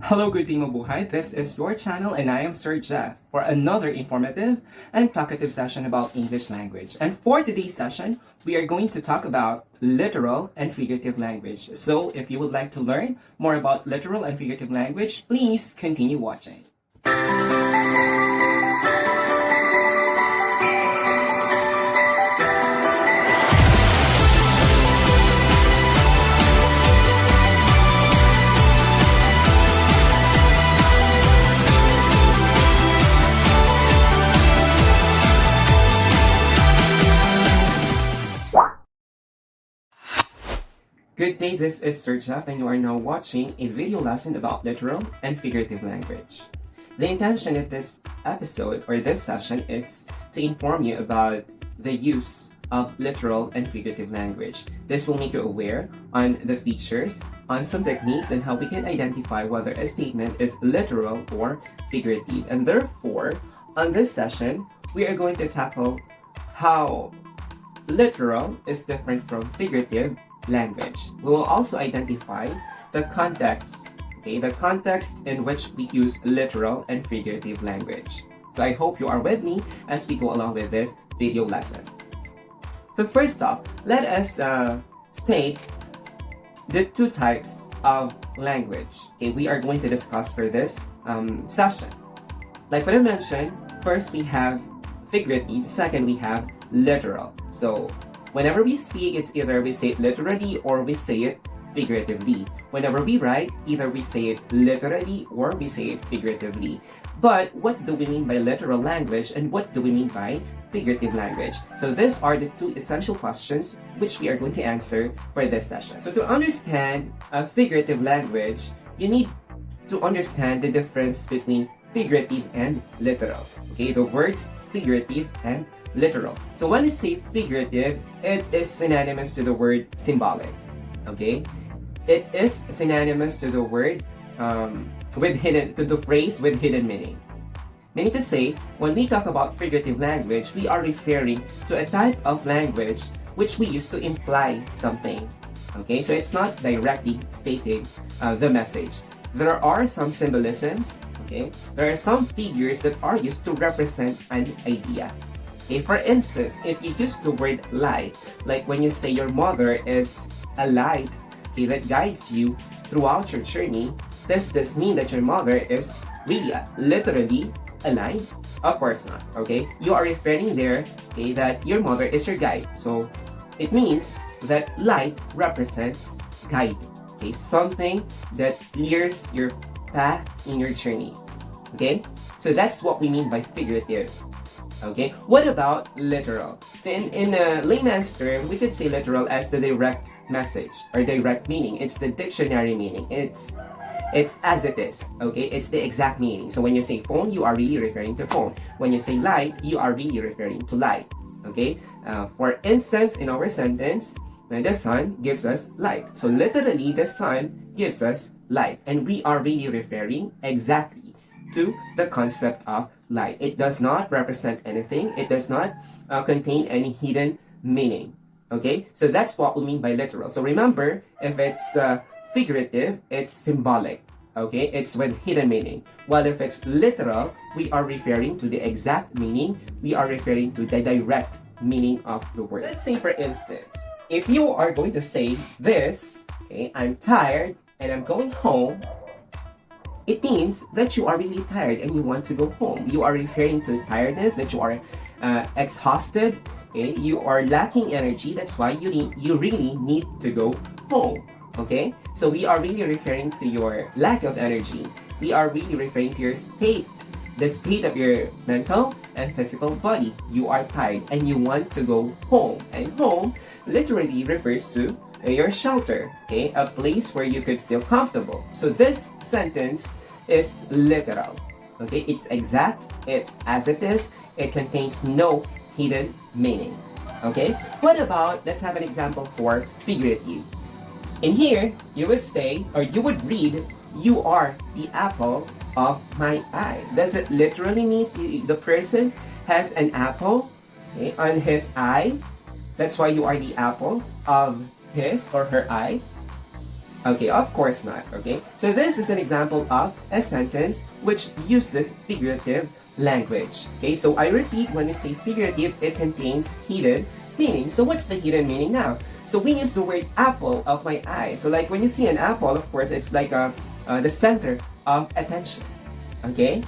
Hello, good day mabuhay. This is your channel and I am Sir Jeff for another informative and talkative session about English language. And for today's session, we are going to talk about literal and figurative language. So if you would like to learn more about literal and figurative language, please continue watching. Good day, this is Sir Jeff and you are now watching a video lesson about literal and figurative language. The intention of this episode or this session is to inform you about the use of literal and figurative language. This will make you aware on the features, on some techniques, and how we can identify whether a statement is literal or figurative. And therefore, on this session, we are going to tackle how literal is different from figurative language. We will also identify the context, the context in which we use literal and figurative language. So I hope you are with me as we go along with this video lesson. So first off, let us state the two types of language. We are going to discuss for this session. Like what I mentioned, first we have figurative, second we have literal. So whenever we speak, it's either we say it literally or we say it figuratively. Whenever we write, either we say it literally or we say it figuratively. But what do we mean by literal language and what do we mean by figurative language? So these are the two essential questions which we are going to answer for this session. So to understand figurative language, you need to understand the difference between figurative and literal. The words figurative and literal. So when we say figurative, it is synonymous to the word symbolic. It is synonymous to the word to the phrase with hidden meaning. Meaning to say, when we talk about figurative language, we are referring to a type of language which we use to imply something. So it's not directly stating the message. There are some symbolisms. There are some figures that are used to represent an idea. For instance, if you use the word light, like when you say your mother is a light that guides you throughout your journey, does this mean that your mother is really literally a light? Of course not. You are referring there that your mother is your guide. So it means that light represents guide. Something that clears your path in your journey. So that's what we mean by figurative. What about literal? So in a layman's term, we could say literal as the direct message or direct meaning. It's the dictionary meaning. It's as it is. It's the exact meaning. So when you say phone, you are really referring to phone. When you say light, you are really referring to light. For instance, in our sentence, the sun gives us light. So literally, the sun gives us light, and we are really referring exactly to the concept of light. It does not represent anything. It does not contain any hidden meaning. So that's what we mean by literal. So remember, if it's figurative, it's symbolic. It's with hidden meaning. While if it's literal, we are referring to the exact meaning. We are referring to the direct meaning of the word. Let's say, for instance, if you are going to say this, I'm tired and I'm going home, it means that you are really tired and you want to go home. You are referring to tiredness, that you are exhausted, you are lacking energy. That's why you really need to go home. So we are really referring to your lack of energy. We are really referring to your state, the state of your mental and physical body. You are tired and you want to go home. And home literally refers to your shelter, a place where you could feel comfortable. So this sentence is literal. It's exact, it's as it is, it contains no hidden meaning. What about, let's have an example for figurative. In here, you would say, or you would read, you are the apple of my eye. Does it literally mean the person has an apple on his eye? That's why you are the apple of his or her eye? Okay, of course not. Okay, so this is an example of a sentence which uses figurative language. Okay, so I repeat, when we say figurative, it contains hidden meaning. So what's the hidden meaning now? So we use the word apple of my eye. So like when you see an apple, of course, it's like the center of attention. Okay,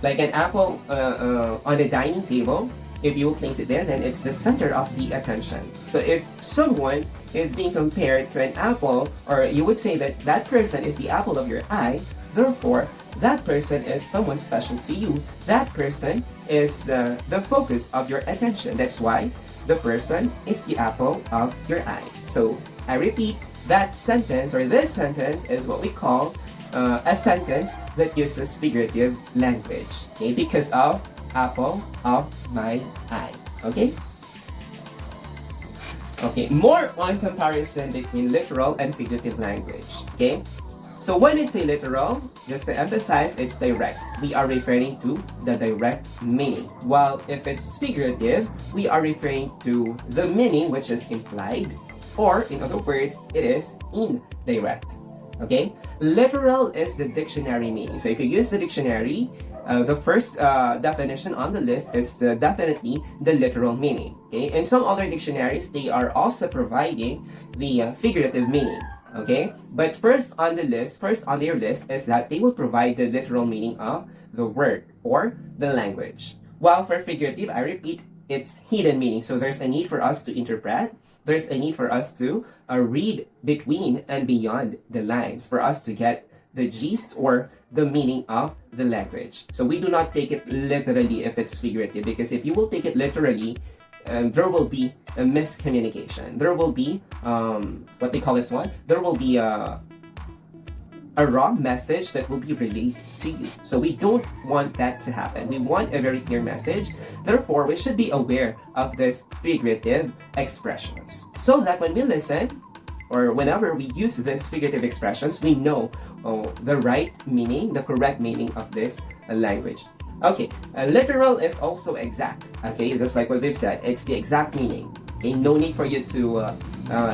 like an apple on the dining table. If you will place it there, then it's the center of the attention. So if someone is being compared to an apple, or you would say that that person is the apple of your eye, therefore, that person is someone special to you. That person is the focus of your attention. That's why the person is the apple of your eye. So I repeat, that sentence or this sentence is what we call a sentence that uses figurative language. Okay, because of apple of my eye. Okay? Okay, more on comparison between literal and figurative language. Okay? So when we say literal, just to emphasize, it's direct. We are referring to the direct meaning. While if it's figurative, we are referring to the meaning which is implied, or in other words, it is indirect. Okay? Literal is the dictionary meaning. So if you use the dictionary, the first definition on the list is definitely the literal meaning. Okay, and some other dictionaries, they are also providing the figurative meaning. Okay, but first on their list is that they will provide the literal meaning of the word or the language. While for figurative, I repeat, it's hidden meaning. So there's a need for us to interpret. There's a need for us to read between and beyond the lines for us to get the gist or the meaning of the language. So we do not take it literally if it's figurative, because if you will take it literally, there will be a miscommunication. There will be what they call this one. There will be a wrong message that will be relayed to you. So we don't want that to happen. We want a very clear message. Therefore, we should be aware of this figurative expressions, so that when we listen, or whenever we use these figurative expressions, we know the right meaning, the correct meaning of this language. Okay, literal is also exact. Okay, just like what we've said, it's the exact meaning. Okay, no need for you to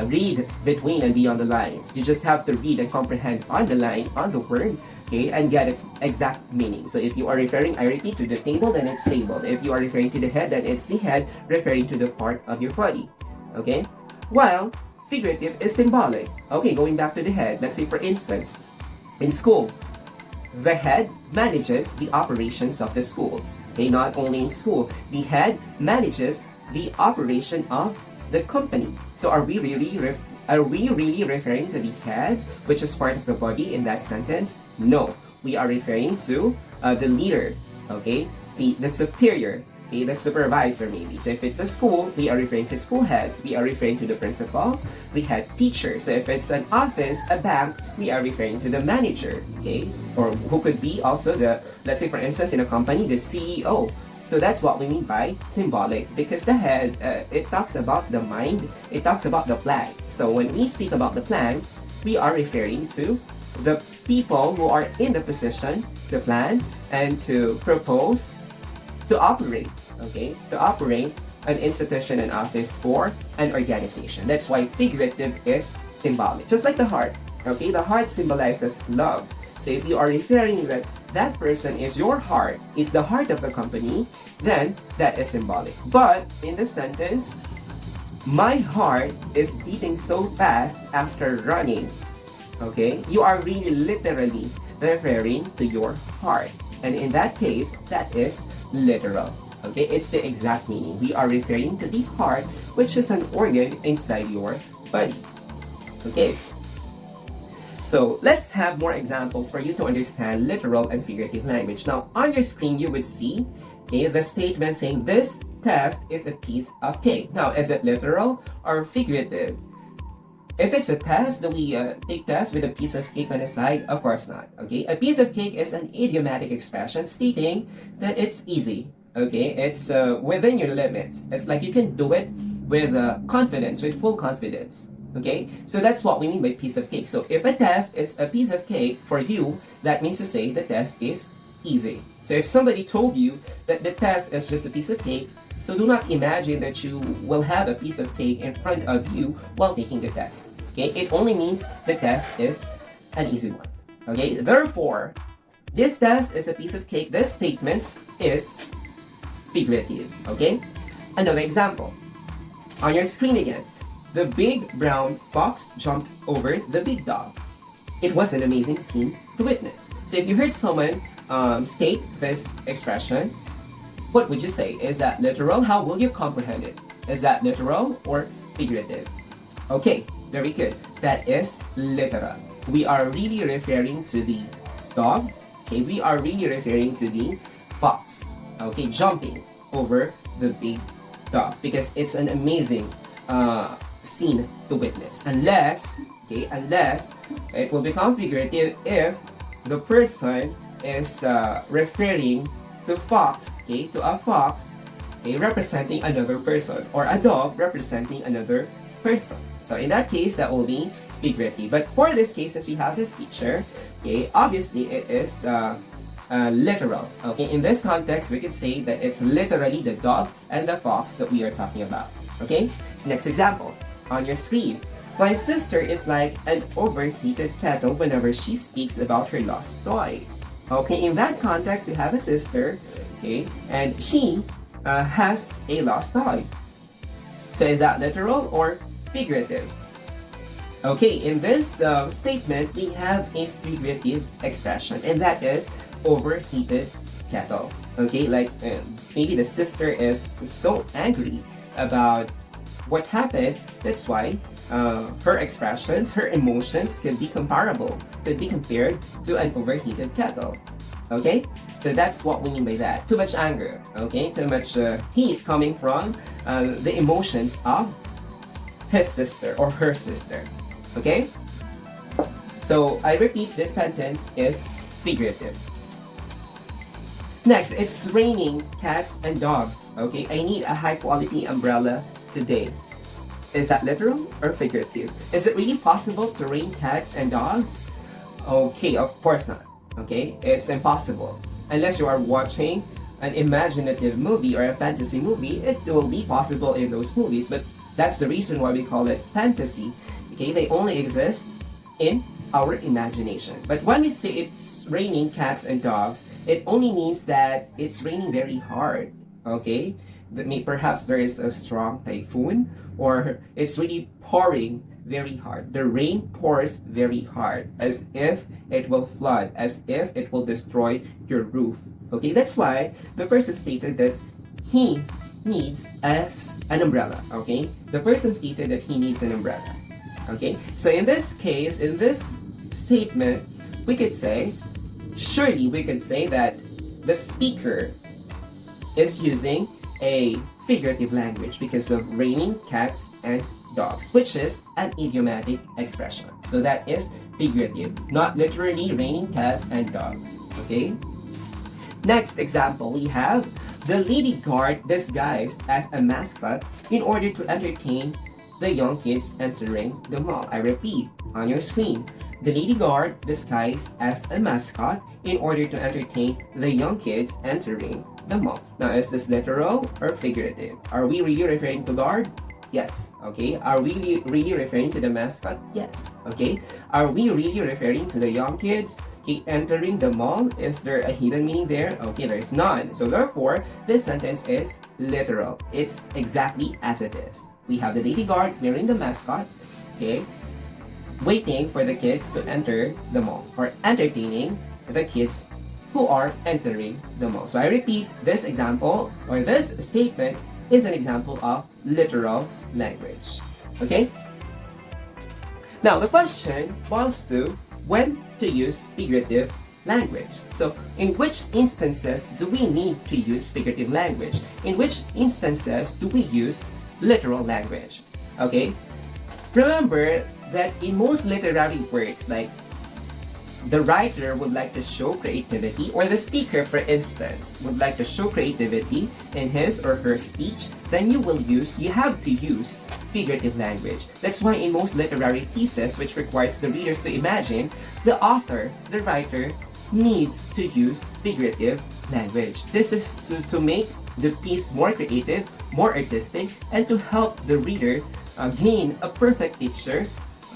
read between and beyond the lines. You just have to read and comprehend on the line, on the word, okay, and get its exact meaning. So if you are referring, I repeat, to the table, then it's table. If you are referring to the head, then it's the head, referring to the part of your body. Okay, while figurative is symbolic. Okay, going back to the head, let's say for instance, in school, the head manages the operations of the school. Okay, not only in school, the head manages the operation of the company. So are we really referring to the head, which is part of the body in that sentence? No, we are referring to the leader, okay, the superior, okay, the supervisor maybe. So if it's a school, we are referring to school heads. We are referring to the principal, the head teacher. So if it's an office, a bank, we are referring to the manager, okay, or who could be also the, let's say for instance in a company, the CEO. So that's what we mean by symbolic, because the head, it talks about the mind, it talks about the plan. So when we speak about the plan, we are referring to the people who are in the position to plan and to propose, to operate, okay, to operate an institution, an office, or an organization. That's why figurative is symbolic. Just like the heart, okay, the heart symbolizes love. So if you are referring that that person is your heart, is the heart of the company, then that is symbolic. But in the sentence, my heart is beating so fast after running, okay, you are really literally referring to your heart. And in that case, that is literal. Okay, it's the exact meaning. We are referring to the heart, which is an organ inside your body. Okay. So let's have more examples for you to understand literal and figurative language. Now, on your screen, you would see, okay, the statement saying this test is a piece of cake. Now, is it literal or figurative? If it's a test, do we take tests with a piece of cake on the side? Of course not. Okay, a piece of cake is an idiomatic expression stating that it's easy. Okay, it's within your limits. It's like you can do it with confidence, with full confidence. Okay, so that's what we mean by piece of cake. So if a test is a piece of cake for you, that means to say the test is easy. So if somebody told you that the test is just a piece of cake, so do not imagine that you will have a piece of cake in front of you while taking the test. Okay, it only means the test is an easy one. Okay, therefore, this test is a piece of cake. This statement is figurative. Okay, another example. On your screen again, the big brown fox jumped over the big dog. It was an amazing scene to witness. So if you heard someone state this expression, what would you say? Is that literal? How will you comprehend it? Is that literal or figurative? Okay, very good. That is literal. We are really referring to the dog. Okay, we are really referring to the fox. Okay, jumping over the big dog because it's an amazing scene to witness. Unless it will become figurative if the person is referring to fox, okay, to a fox, okay, representing another person, or a dog representing another person. So in that case, that will be figurative. But for this case, since we have this feature, okay, obviously it is literal. Okay, in this context, we could say that it's literally the dog and the fox that we are talking about. Okay, next example on your screen. My sister is like an overheated kettle whenever she speaks about her lost toy. Okay, in that context, you have a sister, okay, and she has a lost toy. So is that literal or figurative? Okay, in this statement, we have a figurative expression, and that is overheated kettle. Okay, like maybe the sister is so angry about what happened, that's why her expressions, her emotions could be comparable, could be compared to an overheated kettle. Okay? So that's what we mean by that. Too much anger, okay? Too much heat coming from the emotions of his sister or her sister. Okay? So I repeat, this sentence is figurative. Next, it's raining cats and dogs. Okay, I need a high quality umbrella today. Is that literal or figurative? Is it really possible to rain cats and dogs? Okay, of course not. Okay, it's impossible. Unless you are watching an imaginative movie or a fantasy movie, it will be possible in those movies, but that's the reason why we call it fantasy. Okay, they only exist in our imagination. But when we say it's raining cats and dogs, it only means that it's raining very hard. Okay, perhaps there is a strong typhoon, or it's really pouring very hard. The rain pours very hard, as if it will flood, as if it will destroy your roof. Okay, that's why the person stated that he needs an umbrella. Okay, the person stated that he needs an umbrella. Okay, so in this case, in this statement, we could say, surely we could say that the speaker is using a figurative language because of raining cats and dogs, which is an idiomatic expression. So that is figurative, not literally raining cats and dogs. Okay? Next example, we have the lady guard disguised as a mascot in order to entertain the young kids entering the mall. I repeat, on your screen, the lady guard disguised as a mascot in order to entertain the young kids entering the mall. Now, is this literal or figurative? Are we really referring to guard? Yes. Okay. Are we really referring to the mascot? Yes. Okay. Are we really referring to the young kids entering the mall? Is there a hidden meaning there? Okay, there's none. So therefore, this sentence is literal. It's exactly as it is. We have the lady guard wearing the mascot, okay, waiting for the kids to enter the mall, or entertaining the kids who are entering the mall. So I repeat, this example or this statement is an example of literal language. Okay? Now, the question boils to when to use figurative language. So, in which instances do we need to use figurative language? In which instances do we use literal language? Okay? Remember that in most literary works, like the writer would like to show creativity, or the speaker, for instance, would like to show creativity in his or her speech, then you have to use figurative language. That's why in most literary pieces, which requires the readers to imagine, the author, the writer, needs to use figurative language. This is to make the piece more creative, more artistic, and to help the reader gain a perfect picture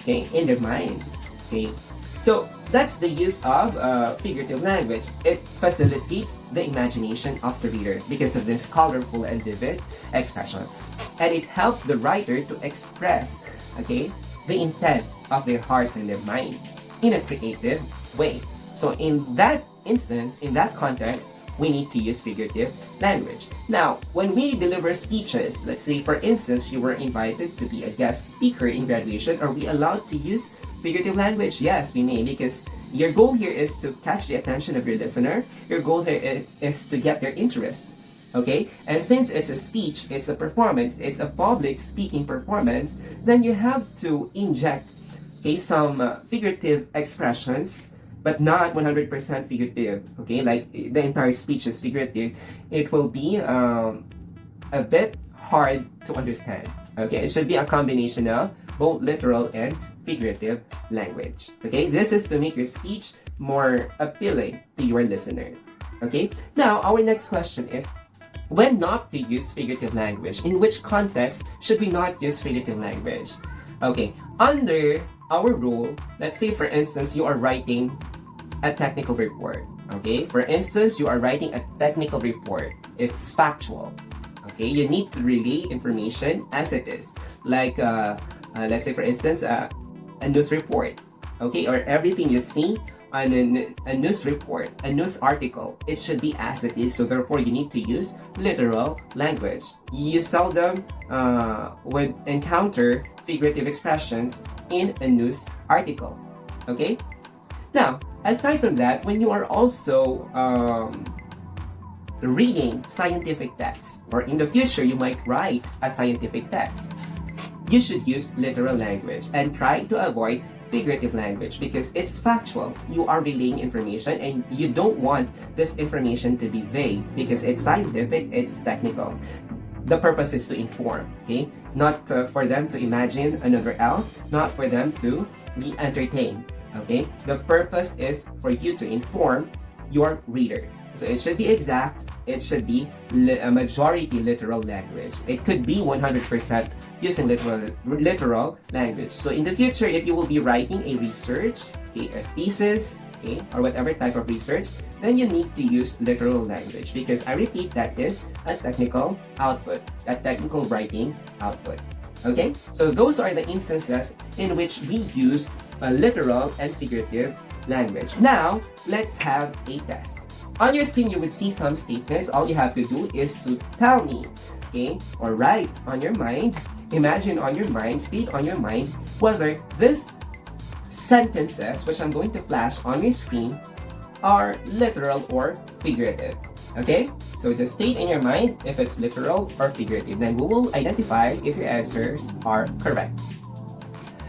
okay, in their minds. Okay, so that's the use of figurative language. It facilitates the imagination of the reader because of this colorful and vivid expressions, and it helps the writer to express, okay, the intent of their hearts and their minds in a creative way. So in that instance, in that context, we need to use figurative language. Now, when we deliver speeches, let's say for instance, you were invited to be a guest speaker in graduation, are we allowed to use figurative language? Yes, we may, because your goal here is to catch the attention of your listener. Your goal here is to get their interest. Okay? And since it's a speech, it's a performance, it's a public speaking performance, then you have to inject, okay, some figurative expressions, but not 100% figurative. Okay? Like the entire speech is figurative. It will be a bit hard to understand. Okay? It should be a combination of both literal and figurative language. Okay? This is to make your speech more appealing to your listeners. Okay? Now, our next question is, when not to use figurative language, in which context should we not use figurative language? Okay, under our rule, let's say for instance, you are writing a technical report. Okay, for instance, you are writing a technical report. It's factual. Okay, you need to relay information as it is. Like, let's say for instance, a news report. Okay, or everything you see on a news report, a news article, it should be as it is. So therefore, you need to use literal language. You seldom would encounter figurative expressions in a news article. Okay? Now, aside from that, when you are also reading scientific texts, or in the future, you might write a scientific text, you should use literal language and try to avoid figurative language because it's factual. You are relaying information and you don't want this information to be vague because it's scientific, it's technical. The purpose is to inform, okay? Not for them to imagine another else, not for them to be entertained, okay? The purpose is for you to inform your readers. So it should be exact, it should be a majority literal language. It could be 100% using literal language. So in the future, if you will be writing a research, okay, a thesis, okay, or whatever type of research, then you need to use literal language because I repeat, that is a technical output, a technical writing output. Okay, so those are the instances in which we use literal and figurative language. Now, let's have a test. On your screen, you would see some statements. All you have to do is to tell me, okay, or write on your mind, imagine on your mind, state on your mind, whether these sentences, which I'm going to flash on your screen, are literal or figurative. Okay? So just state in your mind if it's literal or figurative. Then we will identify if your answers are correct.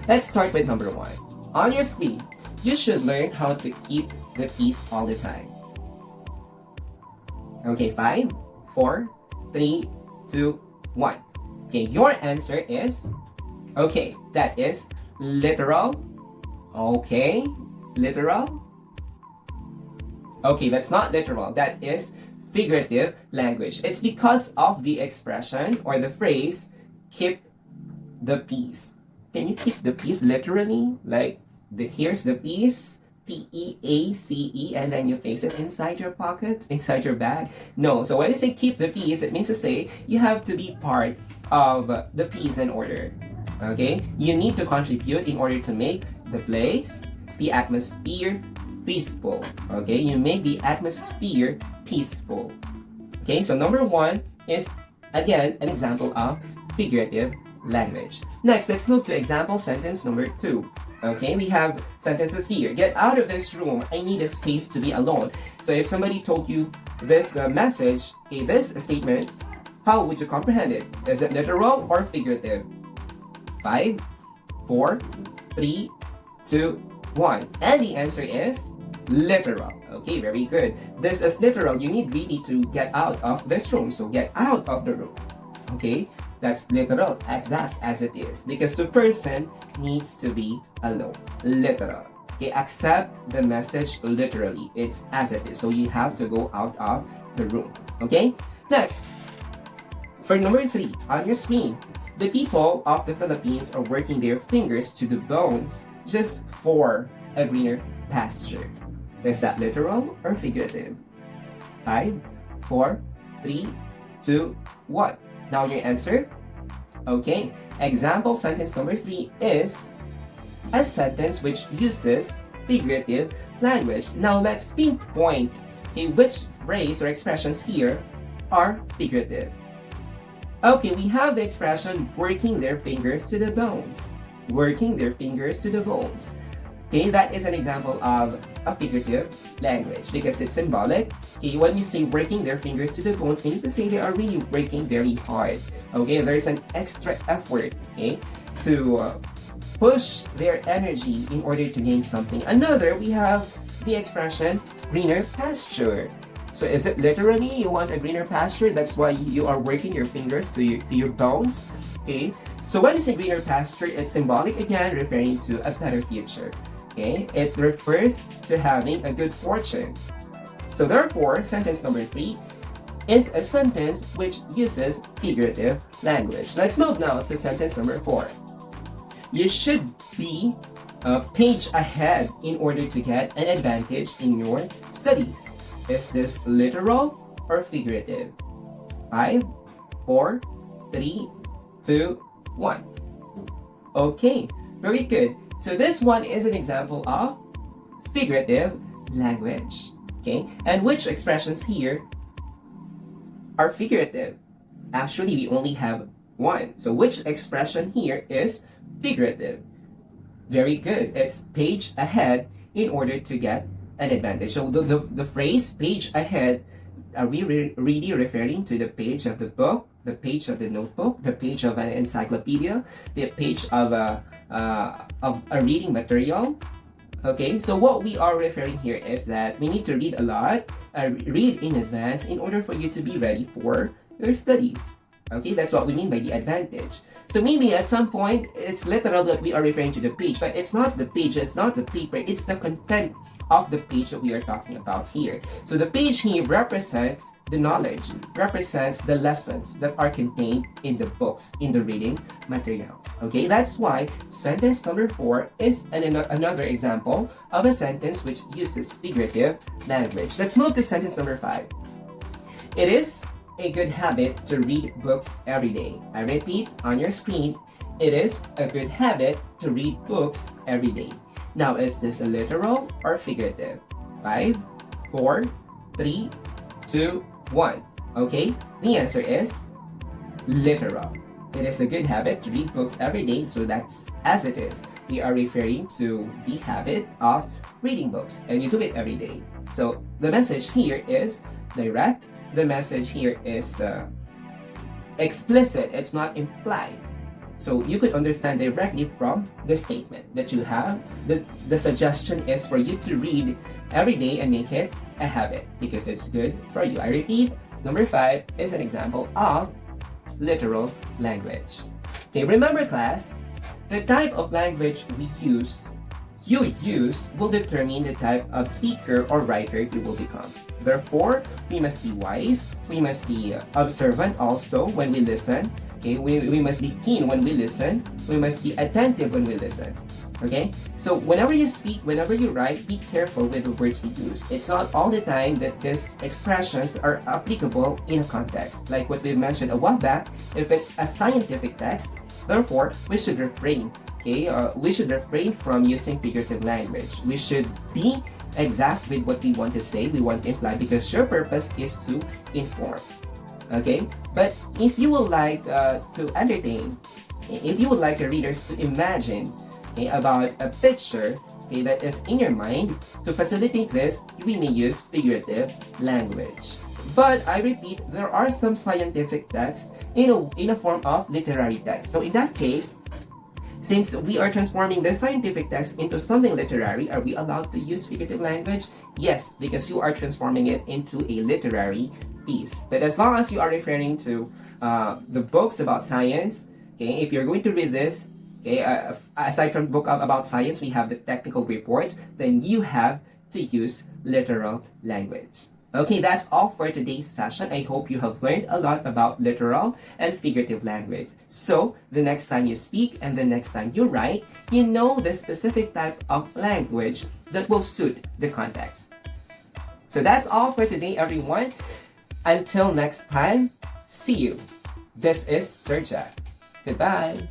Let's start with number 1. On your screen, you should learn how to keep the peace all the time. Okay, 5, 4, 3, 2, 1. Okay, your answer is, okay, that is literal. Okay, literal. Okay, that's not literal. That is figurative language. It's because of the expression or the phrase, keep the peace. Can you keep the peace literally? Like, here's the peace, P-E-A-C-E, and then you place it inside your pocket, inside your bag? No. So when you say keep the peace, it means to say you have to be part of the peace and order. Okay? You need to contribute in order to make the place, the atmosphere, peaceful. Okay? You make the atmosphere peaceful. Okay? So number 1 is, again, an example of figurative language. Next, let's move to example sentence number 2. Okay, we have sentences here. Get out of this room. I need a space to be alone. So if somebody told you this message, okay, this statement, how would you comprehend it? Is it literal or figurative? 5, 4, 3, 2, 1. And the answer is literal. Okay, very good. This is literal. You need really to get out of this room. So get out of the room. Okay, that's literal, exact as it is. Because the person needs to be alone. Literal. Okay, accept the message literally. It's as it is. So you have to go out of the room. Okay, next. For number 3, on your screen, The people of the Philippines are working their fingers to the bones just for a greener pasture. Is that literal or figurative? 5, 4, 3, 2, 1. Now your answer? Okay, example sentence number 3 is a sentence which uses figurative language. Now let's pinpoint which phrase or expressions here are figurative. Okay, we have the expression working their fingers to the bones. Working their fingers to the bones. Okay, that is an example of a figurative language because it's symbolic. Okay, when you say working their fingers to the bones, we need to say they are really working very hard. Okay, there's an extra effort, okay, to push their energy in order to gain something. Another, we have the expression greener pasture. So is it literally you want a greener pasture? That's why you are working your fingers to your bones. Okay. So when you say greener pasture, it's symbolic again, referring to a better future. Okay. It refers to having a good fortune. So therefore, sentence number 3 is a sentence which uses figurative language. Let's move now to sentence number 4. You should be a page ahead in order to get an advantage in your studies. Is this literal or figurative? 5, 4, 3, 2, 1. Okay, very good. So this one is an example of figurative language. Okay, and which expressions here are figurative? Actually, we only have one. So which expression here is figurative? Very good. It's page ahead in order to get an advantage. So the phrase page ahead, are we really referring to the page of the book, the page of the notebook, the page of an encyclopedia, the page of a reading material? Okay, so what we are referring here is that we need to read a lot, read in advance in order for you to be ready for your studies. Okay, that's what we mean by the advantage. So maybe at some point, it's literal that we are referring to the page, but it's not the page, it's not the paper, it's the content of the page that we are talking about here. So the page here represents the knowledge, represents the lessons that are contained in the books, in the reading materials. Okay, that's why sentence number 4 is another example of a sentence which uses figurative language. Let's move to sentence number 5. It is a good habit to read books every day. I repeat on your screen, it is a good habit to read books every day. Now, is this a literal or figurative? 5, 4, 3, 2, 1. Okay, the answer is literal. It is a good habit to read books every day, so that's as it is. We are referring to the habit of reading books, and you do it every day. So the message here is direct. The message here is explicit. It's not implied. So you could understand directly from the statement that you have. The suggestion is for you to read every day and make it a habit because it's good for you. I repeat, number 5 is an example of literal language. Okay, remember class, the type of language you use will determine the type of speaker or writer you will become. Therefore, we must be wise, we must be observant also when we listen. Okay, we must be keen when we listen, we must be attentive when we listen. Okay, so whenever you speak, whenever you write, be careful with the words we use. It's not all the time that these expressions are applicable in a context. Like what we mentioned a while back, if it's a scientific text, therefore, we should refrain. Okay, we should refrain from using figurative language. We should be exact with what we want to say, we want to imply, because your purpose is to inform. Okay, but if you would like to entertain, if you would like the readers to imagine about a picture that is in your mind, to facilitate this, we may use figurative language. But I repeat, there are some scientific texts in a form of literary text. So in that case, since we are transforming the scientific text into something literary, are we allowed to use figurative language? Yes, because you are transforming it into a literary piece. But as long as you are referring to the books about science, okay, if you're going to read this, okay, aside from book about science, we have the technical reports, then you have to use literal language. Okay, that's all for today's session. I hope you have learned a lot about literal and figurative language. So, the next time you speak and the next time you write, you know the specific type of language that will suit the context. So that's all for today, everyone. Until next time, see you. This is Sir Jeff. Goodbye.